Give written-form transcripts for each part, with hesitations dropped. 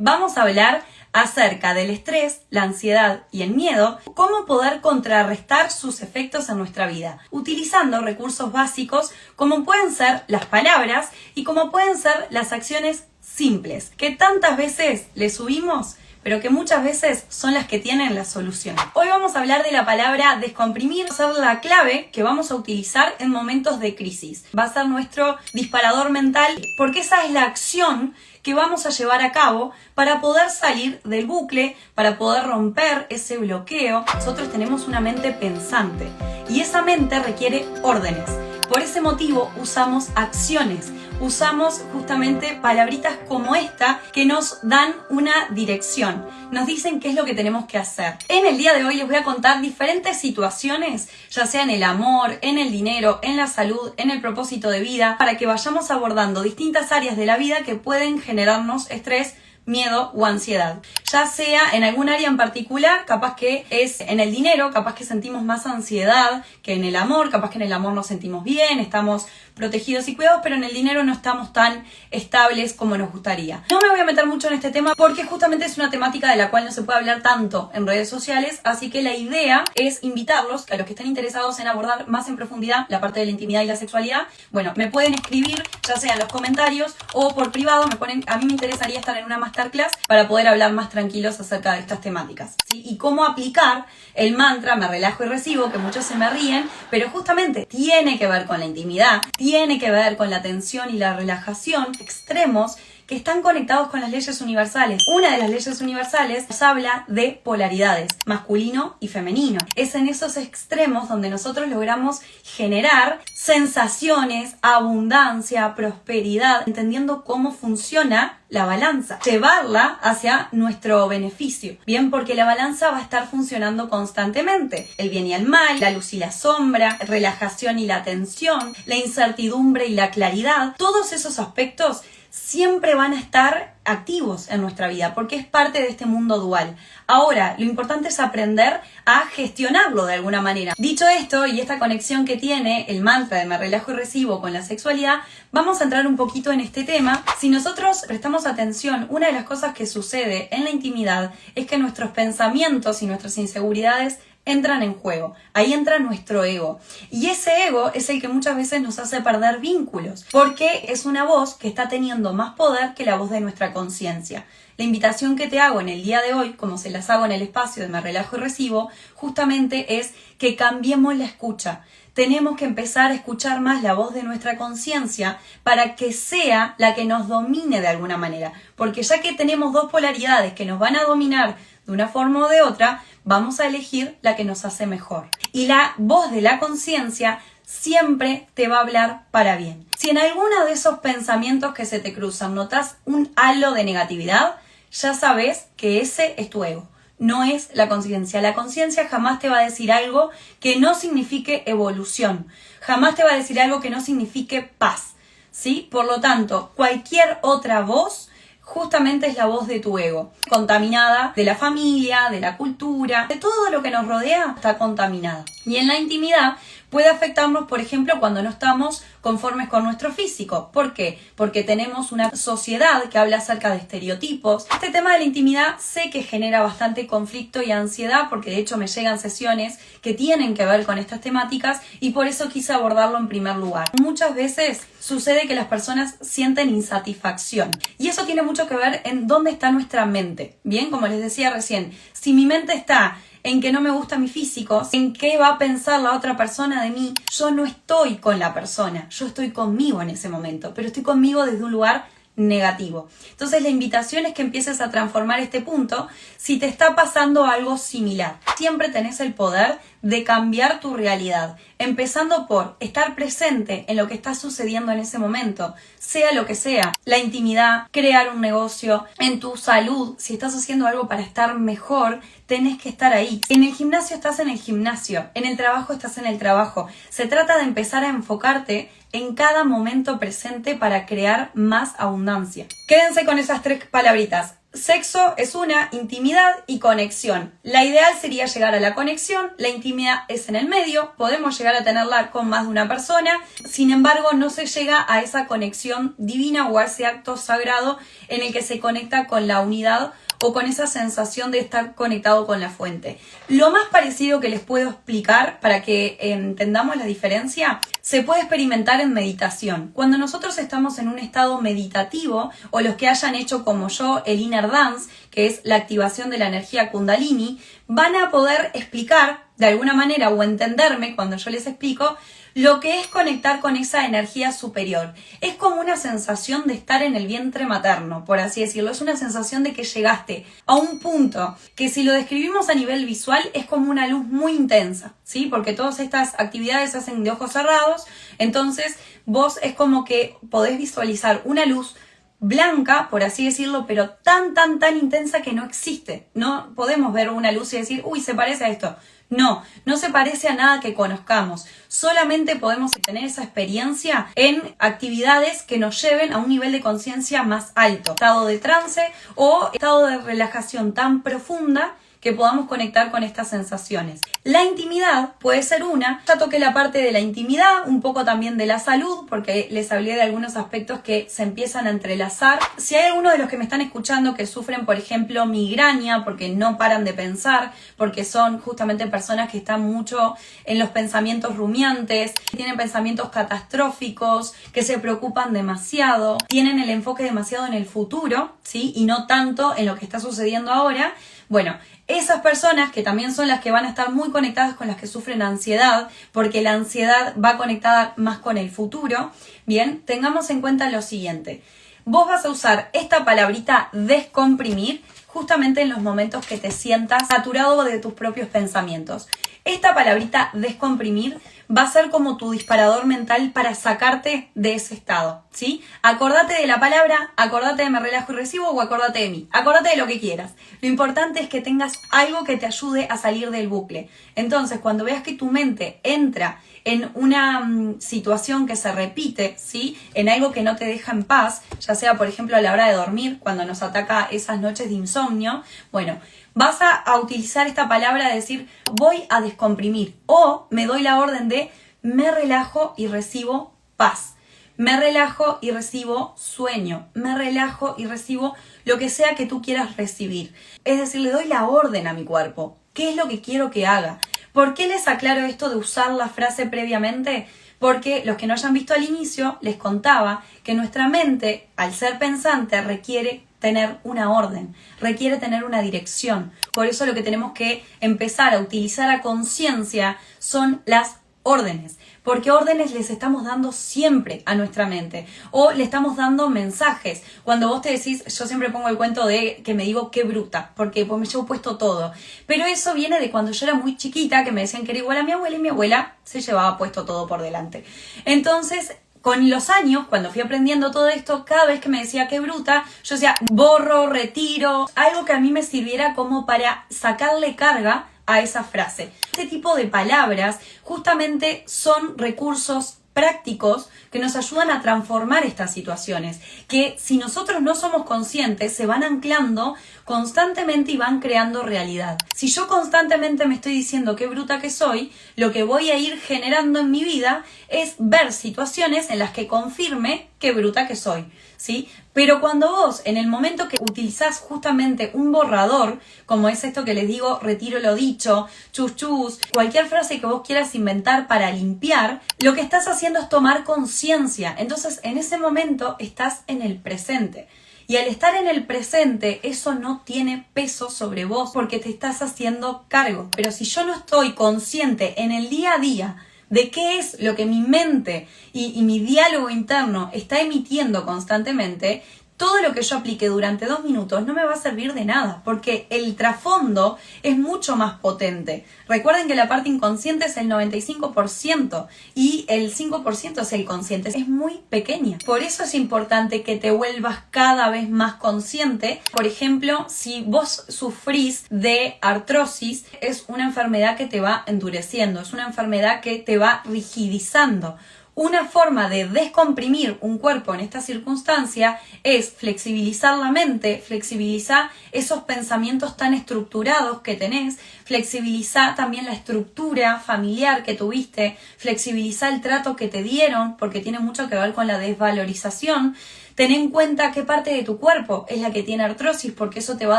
Vamos a hablar acerca del estrés, la ansiedad y el miedo, cómo poder contrarrestar sus efectos en nuestra vida, utilizando recursos básicos como pueden ser las palabras y como pueden ser las acciones simples, que tantas veces le subimos, pero que muchas veces son las que tienen la solución. Hoy vamos a hablar de la palabra descomprimir, va a ser la clave que vamos a utilizar en momentos de crisis. Va a ser nuestro disparador mental, porque esa es la acción que vamos a llevar a cabo para poder salir del bucle, para poder romper ese bloqueo. Nosotros tenemos una mente pensante y esa mente requiere órdenes. Por ese motivo usamos acciones, usamos justamente palabritas como esta que nos dan una dirección, nos dicen qué es lo que tenemos que hacer. En el día de hoy les voy a contar diferentes situaciones, ya sea en el amor, en el dinero, en la salud, en el propósito de vida, para que vayamos abordando distintas áreas de la vida que pueden generarnos estrés, miedo o ansiedad. Ya sea en algún área en particular, capaz que es en el dinero, capaz que sentimos más ansiedad que en el amor, capaz que en el amor nos sentimos bien, estamos protegidos y cuidados, pero en el dinero no estamos tan estables como nos gustaría. No me voy a meter mucho en este tema porque justamente es una temática de la cual no se puede hablar tanto en redes sociales, así que la idea es invitarlos, a los que estén interesados en abordar más en profundidad la parte de la intimidad y la sexualidad, bueno, me pueden escribir, ya sea en los comentarios o por privado, a mí me interesaría estar en una masterclass para poder hablar más tranquilos acerca de estas temáticas, ¿sí? Y cómo aplicar el mantra, me relajo y recibo, que muchos se me ríen, pero justamente tiene que ver con la intimidad, tiene que ver con la tensión y la relajación, extremos que están conectados con las leyes universales. Una de las leyes universales nos habla de polaridades, masculino y femenino. Es en esos extremos donde nosotros logramos generar sensaciones, abundancia, prosperidad, entendiendo cómo funciona la balanza, llevarla hacia nuestro beneficio, bien, porque la balanza va a estar funcionando constantemente, el bien y el mal, la luz y la sombra, relajación y la tensión, la incertidumbre y la claridad, todos esos aspectos siempre van a estar activos en nuestra vida porque es parte de este mundo dual. Ahora, lo importante es aprender a gestionarlo de alguna manera. Dicho esto y esta conexión que tiene el mantra de me relajo y recibo con la sexualidad, vamos a entrar un poquito en este tema. Si nosotros prestamos atención, una de las cosas que sucede en la intimidad es que nuestros pensamientos y nuestras inseguridades entran en juego. Ahí entra nuestro ego. Y ese ego es el que muchas veces nos hace perder vínculos, porque es una voz que está teniendo más poder que la voz de nuestra conciencia. La invitación que te hago en el día de hoy, como se las hago en el espacio de Me Relajo y Recibo, justamente es que cambiemos la escucha. Tenemos que empezar a escuchar más la voz de nuestra conciencia para que sea la que nos domine de alguna manera. Porque ya que tenemos dos polaridades que nos van a dominar de una forma o de otra, vamos a elegir la que nos hace mejor. Y la voz de la conciencia siempre te va a hablar para bien. Si en alguno de esos pensamientos que se te cruzan notas un halo de negatividad, ya sabes que ese es tu ego. No es la conciencia. La conciencia jamás te va a decir algo que no signifique evolución. Jamás te va a decir algo que no signifique paz, ¿sí? Por lo tanto, cualquier otra voz justamente es la voz de tu ego, contaminada de la familia, de la cultura, de todo lo que nos rodea, está contaminada. Y en la intimidad puede afectarnos, por ejemplo, cuando no estamos conformes con nuestro físico. ¿Por qué? Porque tenemos una sociedad que habla acerca de estereotipos. Este tema de la intimidad sé que genera bastante conflicto y ansiedad, porque de hecho me llegan sesiones que tienen que ver con estas temáticas y por eso quise abordarlo en primer lugar. Muchas veces sucede que las personas sienten insatisfacción y eso tiene mucho que ver en dónde está nuestra mente. Bien, como les decía recién, si mi mente está en que no me gusta mi físico, en qué va a pensar la otra persona de mí, yo no estoy con la persona, yo estoy conmigo en ese momento, pero estoy conmigo desde un lugar negativo. Entonces la invitación es que empieces a transformar este punto si te está pasando algo similar. Siempre tenés el poder de cambiar tu realidad, empezando por estar presente en lo que está sucediendo en ese momento, sea lo que sea, la intimidad, crear un negocio, en tu salud, si estás haciendo algo para estar mejor, tenés que estar ahí. En el gimnasio estás en el gimnasio, en el trabajo estás en el trabajo. Se trata de empezar a enfocarte en cada momento presente para crear más abundancia. Quédense con esas 3 palabritas: Sexo es una, intimidad y conexión. La ideal sería llegar a la conexión, la intimidad es en el medio, podemos llegar a tenerla con más de una persona, sin embargo no se llega a esa conexión divina o a ese acto sagrado en el que se conecta con la unidad o con esa sensación de estar conectado con la fuente. Lo más parecido que les puedo explicar para que entendamos la diferencia, se puede experimentar en meditación. Cuando nosotros estamos en un estado meditativo, o los que hayan hecho como yo el Inner Dance, que es la activación de la energía Kundalini, van a poder explicar de alguna manera o entenderme cuando yo les explico lo que es conectar con esa energía superior. Es como una sensación de estar en el vientre materno, por así decirlo. Es una sensación de que llegaste a un punto que, si lo describimos a nivel visual, es como una luz muy intensa, ¿sí? Porque todas estas actividades se hacen de ojos cerrados, entonces vos es como que podés visualizar una luz blanca, por así decirlo, pero tan intensa que no existe. No podemos ver una luz y decir, uy, se parece a esto. No, no se parece a nada que conozcamos. Solamente podemos tener esa experiencia en actividades que nos lleven a un nivel de conciencia más alto. Estado de trance o estado de relajación tan profunda que podamos conectar con estas sensaciones. La intimidad puede ser una. Ya toqué la parte de la intimidad, un poco también de la salud, porque les hablé de algunos aspectos que se empiezan a entrelazar. Si hay alguno de los que me están escuchando que sufren, por ejemplo, migraña, porque no paran de pensar, porque son justamente personas que están mucho en los pensamientos rumiantes, que tienen pensamientos catastróficos, que se preocupan demasiado, tienen el enfoque demasiado en el futuro, ¿sí? Y no tanto en lo que está sucediendo ahora. Bueno, esas personas que también son las que van a estar muy conectadas con las que sufren ansiedad, porque la ansiedad va conectada más con el futuro, bien, tengamos en cuenta lo siguiente. Vos vas a usar esta palabrita descomprimir justamente en los momentos que te sientas saturado de tus propios pensamientos. Esta palabrita descomprimir va a ser como tu disparador mental para sacarte de ese estado, ¿sí? Acordate de la palabra, acordate de me relajo y recibo o acordate de mí. Acordate de lo que quieras. Lo importante es que tengas algo que te ayude a salir del bucle. Entonces, cuando veas que tu mente entra en una situación que se repite, ¿sí? En algo que no te deja en paz, ya sea, por ejemplo, a la hora de dormir, cuando nos ataca esas noches de insomnio, bueno, vas a utilizar esta palabra de decir voy a descomprimir o me doy la orden de me relajo y recibo paz. Me relajo y recibo sueño. Me relajo y recibo lo que sea que tú quieras recibir. Es decir, le doy la orden a mi cuerpo. ¿Qué es lo que quiero que haga? ¿Por qué les aclaro esto de usar la frase previamente? Porque los que no hayan visto al inicio, les contaba que nuestra mente, al ser pensante, requiere tener una orden, requiere tener una dirección. Por eso lo que tenemos que empezar a utilizar a conciencia son las órdenes, porque órdenes les estamos dando siempre a nuestra mente o le estamos dando mensajes. Cuando vos te decís, yo siempre pongo el cuento de que me digo qué bruta, porque pues me llevo puesto todo, pero eso viene de cuando yo era muy chiquita, que me decían que era igual a mi abuela y mi abuela se llevaba puesto todo por delante. Entonces, con los años, cuando fui aprendiendo todo esto, cada vez que me decía qué bruta, yo decía borro, retiro, algo que a mí me sirviera como para sacarle carga a esa frase. Este tipo de palabras justamente son recursos prácticos que nos ayudan a transformar estas situaciones, que si nosotros no somos conscientes se van anclando constantemente y van creando realidad. Si yo constantemente me estoy diciendo qué bruta que soy, lo que voy a ir generando en mi vida es ver situaciones en las que confirme qué bruta que soy, ¿sí? Pero cuando vos, en el momento que utilizás justamente un borrador, como es esto que les digo, retiro lo dicho, chus chus, cualquier frase que vos quieras inventar para limpiar, lo que estás haciendo es tomar conciencia. Entonces, en ese momento estás en el presente. Y al estar en el presente, eso no tiene peso sobre vos porque te estás haciendo cargo. Pero si yo no estoy consciente en el día a día de qué es lo que mi mente y mi diálogo interno está emitiendo constantemente, todo lo que yo aplique durante 2 minutos no me va a servir de nada, porque el trasfondo es mucho más potente. Recuerden que la parte inconsciente es el 95% y el 5% es el consciente. Es muy pequeña. Por eso es importante que te vuelvas cada vez más consciente. Por ejemplo, si vos sufrís de artrosis, es una enfermedad que te va endureciendo, es una enfermedad que te va rigidizando. Una forma de descomprimir un cuerpo en esta circunstancia es flexibilizar la mente, flexibilizar esos pensamientos tan estructurados que tenés, flexibilizar también la estructura familiar que tuviste, flexibilizar el trato que te dieron, porque tiene mucho que ver con la desvalorización. Ten en cuenta qué parte de tu cuerpo es la que tiene artrosis, porque eso te va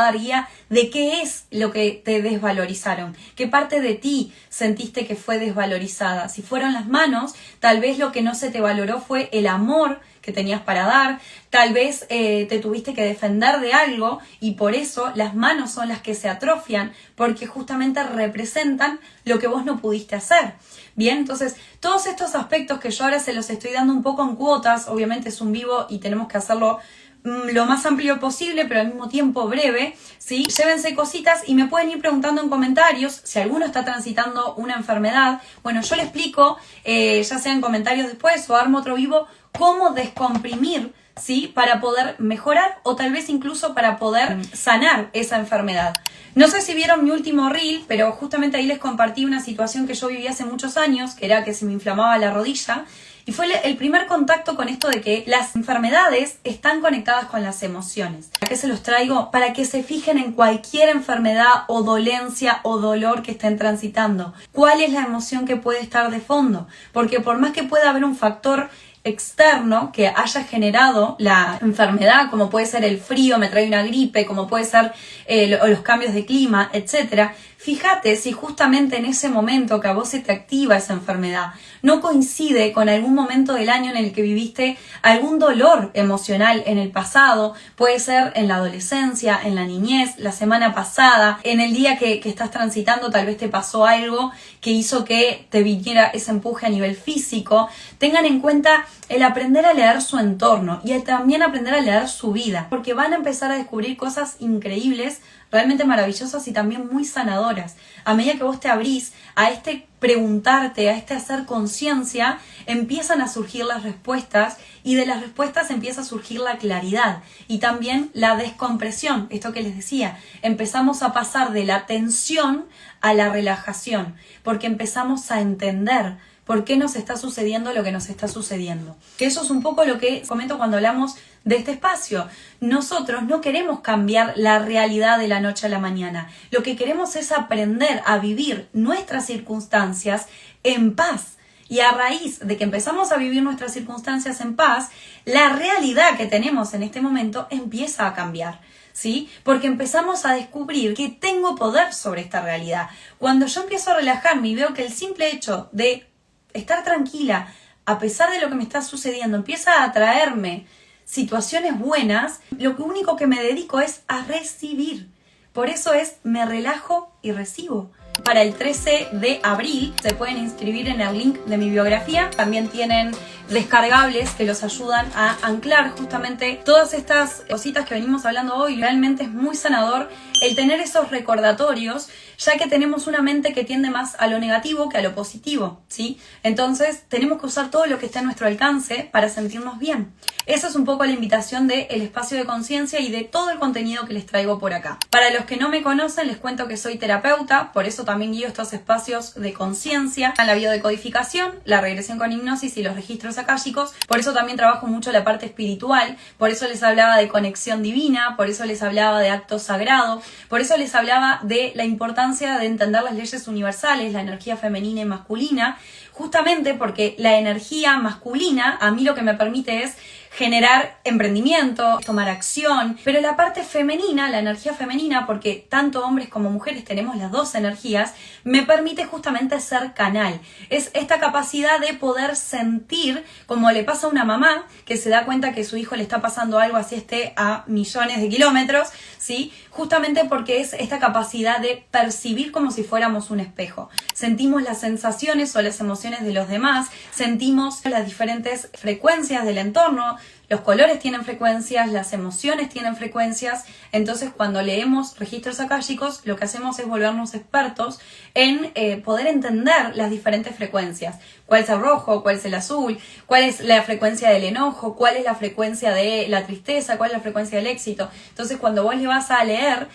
a dar guía de qué es lo que te desvalorizaron, qué parte de ti sentiste que fue desvalorizada. Si fueron las manos, tal vez lo que no se te valoró fue el amor que tenías para dar, tal vez te tuviste que defender de algo y por eso las manos son las que se atrofian, porque justamente representan lo que vos no pudiste hacer. Bien, entonces todos estos aspectos que yo ahora se los estoy dando un poco en cuotas, obviamente es un vivo y tenemos que hacerlo lo más amplio posible, pero al mismo tiempo breve, ¿sí? Llévense cositas y me pueden ir preguntando en comentarios si alguno está transitando una enfermedad. Bueno, yo le explico, ya sea en comentarios después o armo otro vivo, cómo descomprimir, ¿sí? Para poder mejorar o tal vez incluso para poder sanar esa enfermedad. No sé si vieron mi último reel, pero justamente ahí les compartí una situación que yo viví hace muchos años, que era que se me inflamaba la rodilla. Y fue el primer contacto con esto de que las enfermedades están conectadas con las emociones. ¿Para qué se los traigo? Para que se fijen en cualquier enfermedad o dolencia o dolor que estén transitando. ¿Cuál es la emoción que puede estar de fondo? Porque por más que pueda haber un factor externo que haya generado la enfermedad, como puede ser el frío, me trae una gripe, como puede ser los cambios de clima, etcétera. Fíjate si justamente en ese momento que a vos se te activa esa enfermedad no coincide con algún momento del año en el que viviste algún dolor emocional en el pasado, puede ser en la adolescencia, en la niñez, la semana pasada, en el día que estás transitando tal vez te pasó algo que hizo que te viniera ese empuje a nivel físico. Tengan en cuenta el aprender a leer su entorno y también aprender a leer su vida, porque van a empezar a descubrir cosas increíbles, realmente maravillosas y también muy sanadoras. A medida que vos te abrís a este preguntarte, a este hacer conciencia, empiezan a surgir las respuestas y de las respuestas empieza a surgir la claridad y también la descompresión, esto que les decía. Empezamos a pasar de la tensión a la relajación, porque empezamos a entender por qué nos está sucediendo lo que nos está sucediendo. Que eso es un poco lo que comento cuando hablamos de este espacio. Nosotros no queremos cambiar la realidad de la noche a la mañana. Lo que queremos es aprender a vivir nuestras circunstancias en paz. Y a raíz de que empezamos a vivir nuestras circunstancias en paz, la realidad que tenemos en este momento empieza a cambiar. ¿Sí? Porque empezamos a descubrir que tengo poder sobre esta realidad. Cuando yo empiezo a relajarme y veo que el simple hecho de estar tranquila, a pesar de lo que me está sucediendo, empieza a atraerme situaciones buenas, lo único que me dedico es a recibir. Por eso me relajo y recibo. Para el 13 de abril se pueden inscribir en el link de mi biografía. También tienen descargables que los ayudan a anclar justamente todas estas cositas que venimos hablando hoy. Realmente es muy sanador el tener esos recordatorios, ya que tenemos una mente que tiende más a lo negativo que a lo positivo, ¿sí? Entonces tenemos que usar todo lo que esté a nuestro alcance para sentirnos bien. Esa es un poco la invitación del espacio de conciencia y de todo el contenido que les traigo por acá. Para los que no me conocen, les cuento que soy terapeuta, por eso también guío estos espacios de conciencia, la biodecodificación, la regresión con hipnosis y los registros akáshicos. Por eso también trabajo mucho la parte espiritual, por eso les hablaba de conexión divina, por eso les hablaba de acto sagrado, por eso les hablaba de la importancia de entender las leyes universales, la energía femenina y masculina, justamente porque la energía masculina a mí lo que me permite es generar emprendimiento, tomar acción, pero la parte femenina, la energía femenina, porque tanto hombres como mujeres tenemos las dos energías, me permite justamente ser canal. Es esta capacidad de poder sentir, como le pasa a una mamá que se da cuenta que su hijo le está pasando algo así esté a millones de kilómetros, ¿sí? Justamente porque es esta capacidad de percibir como si fuéramos un espejo. Sentimos las sensaciones o las emociones de los demás, sentimos las diferentes frecuencias del entorno, los colores tienen frecuencias, las emociones tienen frecuencias. Entonces, cuando leemos registros akáshicos, lo que hacemos es volvernos expertos en poder entender las diferentes frecuencias. ¿Cuál es el rojo? ¿Cuál es el azul? ¿Cuál es la frecuencia del enojo? ¿Cuál es la frecuencia de la tristeza? ¿Cuál es la frecuencia del éxito? Entonces, cuando vos le vas a leer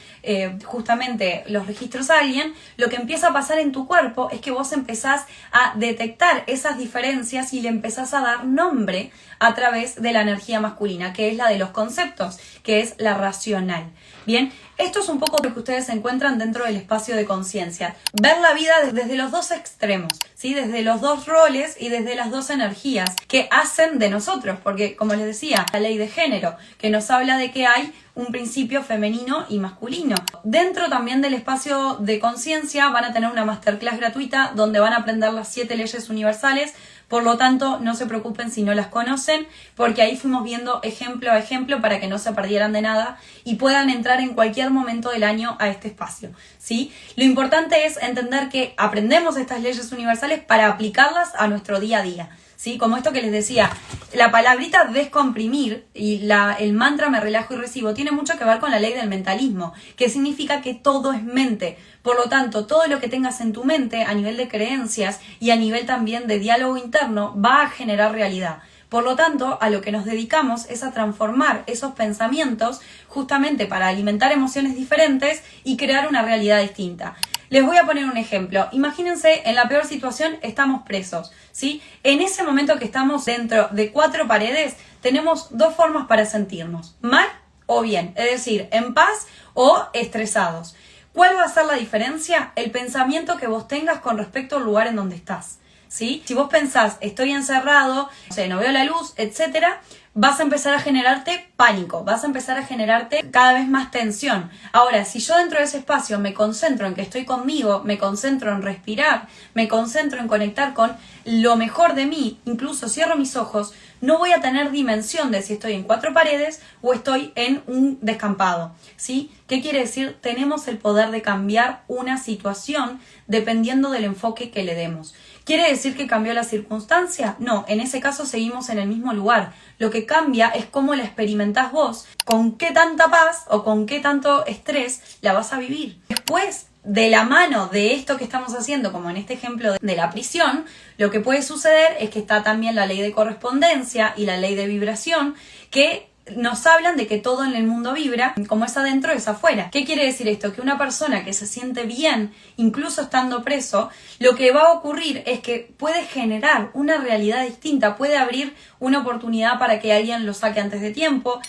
justamente los registros a alguien, lo que empieza a pasar en tu cuerpo es que vos empezás a detectar esas diferencias y le empezás a dar nombre a través de la energía masculina, que es la de los conceptos, que es la racional. Bien, esto es un poco lo que ustedes encuentran dentro del espacio de conciencia. Ver la vida desde los dos extremos, ¿sí? Desde los dos roles y desde las dos energías que hacen de nosotros, porque como les decía, la ley de género, que nos habla de que hay un principio femenino y masculino. Dentro también del espacio de conciencia van a tener una masterclass gratuita donde van a aprender las 7 leyes universales. Por lo tanto, no se preocupen si no las conocen, porque ahí fuimos viendo ejemplo a ejemplo para que no se perdieran de nada y puedan entrar en cualquier momento del año a este espacio, ¿sí? Lo importante es entender que aprendemos estas leyes universales para aplicarlas a nuestro día a día, ¿sí? Como esto que les decía, la palabrita descomprimir y el mantra me relajo y recibo tiene mucho que ver con la ley del mentalismo, que significa que todo es mente. Por lo tanto, todo lo que tengas en tu mente a nivel de creencias y a nivel también de diálogo interno va a generar realidad. Por lo tanto, a lo que nos dedicamos es a transformar esos pensamientos justamente para alimentar emociones diferentes y crear una realidad distinta. Les voy a poner un ejemplo. Imagínense, en la peor situación estamos presos, ¿sí? En ese momento que estamos dentro de 4 paredes, tenemos 2 formas para sentirnos, mal o bien, es decir, en paz o estresados. ¿Cuál va a ser la diferencia? El pensamiento que vos tengas con respecto al lugar en donde estás, ¿sí? Si vos pensás, estoy encerrado, no veo la luz, etcétera, vas a empezar a generarte pánico, vas a empezar a generarte cada vez más tensión. Ahora, si yo dentro de ese espacio me concentro en que estoy conmigo, me concentro en respirar, me concentro en conectar con lo mejor de mí, incluso cierro mis ojos, no voy a tener dimensión de si estoy en 4 paredes o estoy en un descampado, ¿sí? ¿Qué quiere decir? Tenemos el poder de cambiar una situación dependiendo del enfoque que le demos. ¿Quiere decir que cambió la circunstancia? No, en ese caso seguimos en el mismo lugar. Lo que cambia es cómo la experimentás vos, con qué tanta paz o con qué tanto estrés la vas a vivir. Después, de la mano de esto que estamos haciendo, como en este ejemplo de la prisión, lo que puede suceder es que está también la ley de correspondencia y la ley de vibración, que nos hablan de que todo en el mundo vibra, como es adentro es afuera. ¿Qué quiere decir esto? Que una persona que se siente bien, incluso estando preso, lo que va a ocurrir es que puede generar una realidad distinta, puede abrir una oportunidad para que alguien lo saque antes de tiempo,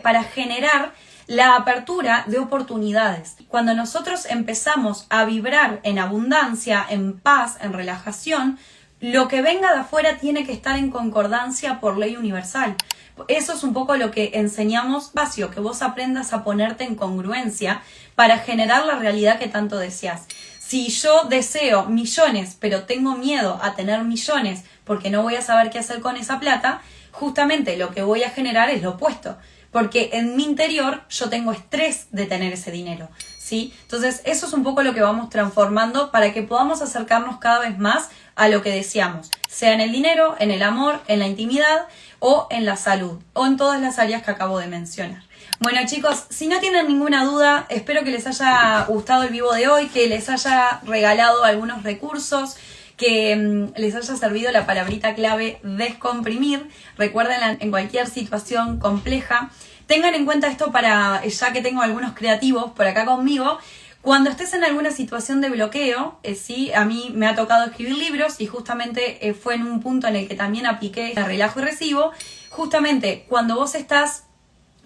para generar la apertura de oportunidades. Cuando nosotros empezamos a vibrar en abundancia, en paz, en relajación, lo que venga de afuera tiene que estar en concordancia por ley universal. Eso es un poco lo que enseñamos, Vacio, que vos aprendas a ponerte en congruencia para generar la realidad que tanto deseas. Si yo deseo millones, pero tengo miedo a tener millones porque no voy a saber qué hacer con esa plata, justamente lo que voy a generar es lo opuesto. Porque en mi interior yo tengo estrés de tener ese dinero, ¿sí? Entonces eso es un poco lo que vamos transformando para que podamos acercarnos cada vez más a lo que deseamos, sea en el dinero, en el amor, en la intimidad o en la salud, o en todas las áreas que acabo de mencionar. Bueno chicos, si no tienen ninguna duda, espero que les haya gustado el vivo de hoy, que les haya regalado algunos recursos, que les haya servido la palabrita clave descomprimir. Recuerden, en cualquier situación compleja, tengan en cuenta esto para, ya que tengo algunos creativos por acá conmigo, cuando estés en alguna situación de bloqueo, sí, a mí me ha tocado escribir libros y justamente fue en un punto en el que también apliqué el relajo y recibo. Justamente cuando vos estás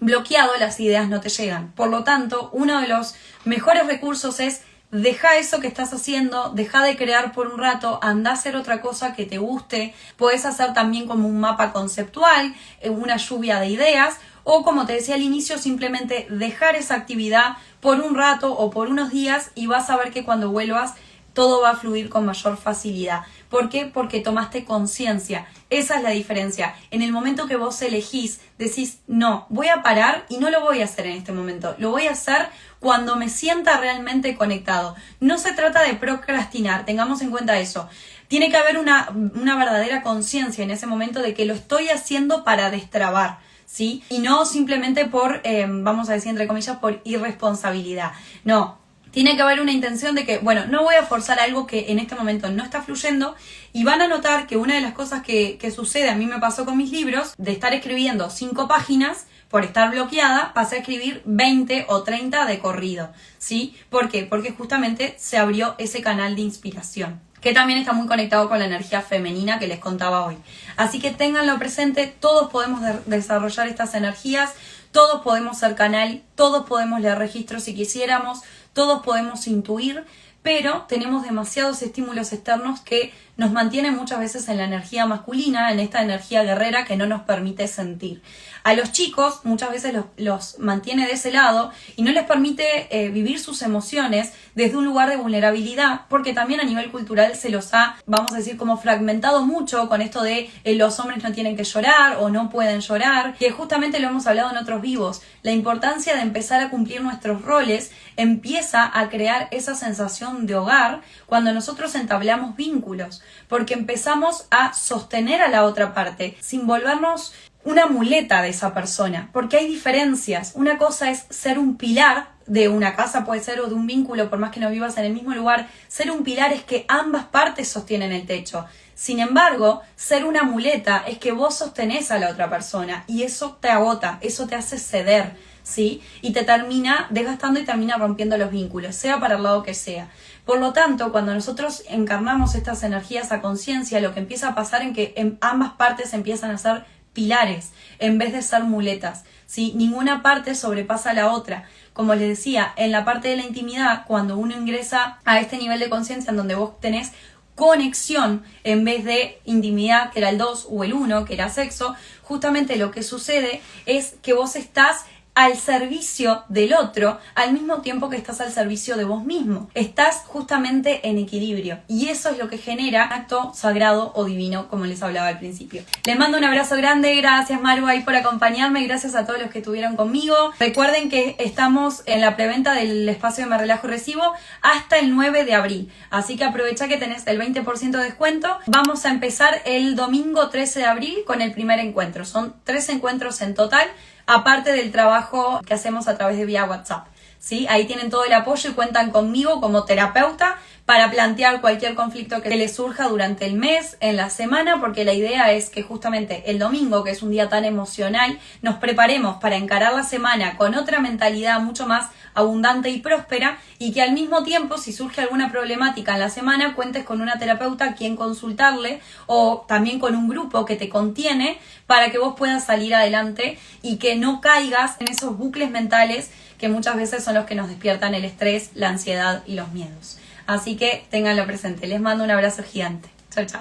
bloqueado, las ideas no te llegan. Por lo tanto, uno de los mejores recursos es: deja eso que estás haciendo, deja de crear por un rato, anda a hacer otra cosa que te guste. Podés hacer también como un mapa conceptual, una lluvia de ideas, o como te decía al inicio, simplemente dejar esa actividad por un rato o por unos días y vas a ver que cuando vuelvas todo va a fluir con mayor facilidad. ¿Por qué? Porque tomaste conciencia. Esa es la diferencia. En el momento que vos elegís, decís, no, voy a parar y no lo voy a hacer en este momento. Lo voy a hacer cuando me sienta realmente conectado. No se trata de procrastinar, tengamos en cuenta eso. Tiene que haber una verdadera conciencia en ese momento de que lo estoy haciendo para destrabar, ¿sí? Y no simplemente por, vamos a decir entre comillas, por irresponsabilidad. No, tiene que haber una intención de que, bueno, no voy a forzar algo que en este momento no está fluyendo, y van a notar que una de las cosas que sucede, a mí me pasó con mis libros, de estar escribiendo 5 páginas, por estar bloqueada, pasé a escribir 20 o 30 de corrido, ¿sí? ¿Por qué? Porque justamente se abrió ese canal de inspiración, que también está muy conectado con la energía femenina que les contaba hoy. Así que ténganlo presente, todos podemos desarrollar estas energías, todos podemos ser canal, todos podemos leer registros si quisiéramos, todos podemos intuir, pero tenemos demasiados estímulos externos que nos mantienen muchas veces en la energía masculina, en esta energía guerrera que no nos permite sentir. A los chicos muchas veces los mantiene de ese lado y no les permite vivir sus emociones desde un lugar de vulnerabilidad, porque también a nivel cultural se los ha, vamos a decir, como fragmentado mucho con esto de los hombres no tienen que llorar o no pueden llorar, que justamente lo hemos hablado en otros vivos. La importancia de empezar a cumplir nuestros roles empieza a crear esa sensación de hogar cuando nosotros entablamos vínculos, porque empezamos a sostener a la otra parte sin volvernos una muleta de esa persona, porque hay diferencias. Una cosa es ser un pilar de una casa, puede ser, o de un vínculo, por más que no vivas en el mismo lugar. Ser un pilar es que ambas partes sostienen el techo. Sin embargo, ser una muleta es que vos sostenés a la otra persona y eso te agota, eso te hace ceder, ¿sí? Y te termina desgastando y termina rompiendo los vínculos, sea para el lado que sea. Por lo tanto, cuando nosotros encarnamos estas energías a conciencia, lo que empieza a pasar es que ambas partes empiezan a ser pilares en vez de ser muletas, ¿sí? Ninguna parte sobrepasa a la otra. Como les decía, en la parte de la intimidad, cuando uno ingresa a este nivel de conciencia en donde vos tenés conexión en vez de intimidad, que era el 2, o el 1, que era sexo, justamente lo que sucede es que vos estás al servicio del otro al mismo tiempo que estás al servicio de vos mismo. Estás justamente en equilibrio y eso es lo que genera un acto sagrado o divino, como les hablaba al principio. Les mando un abrazo grande, gracias Maru ahí por acompañarme, gracias a todos los que estuvieron conmigo. Recuerden que estamos en la preventa del espacio de Me Relajo y Recibo hasta el 9 de abril, así que aprovecha que tenés el 20% de descuento. Vamos a empezar el domingo 13 de abril con el primer encuentro, son 3 encuentros en total, aparte del trabajo que hacemos a través de vía WhatsApp, ¿sí? Ahí tienen todo el apoyo y cuentan conmigo como terapeuta para plantear cualquier conflicto que les surja durante el mes, en la semana, porque la idea es que justamente el domingo, que es un día tan emocional, nos preparemos para encarar la semana con otra mentalidad mucho más abundante y próspera, y que al mismo tiempo, si surge alguna problemática en la semana, cuentes con una terapeuta a quien consultarle o también con un grupo que te contiene para que vos puedas salir adelante y que no caigas en esos bucles mentales que muchas veces son los que nos despiertan el estrés, la ansiedad y los miedos. Así que ténganlo presente. Les mando un abrazo gigante. Chao, chao.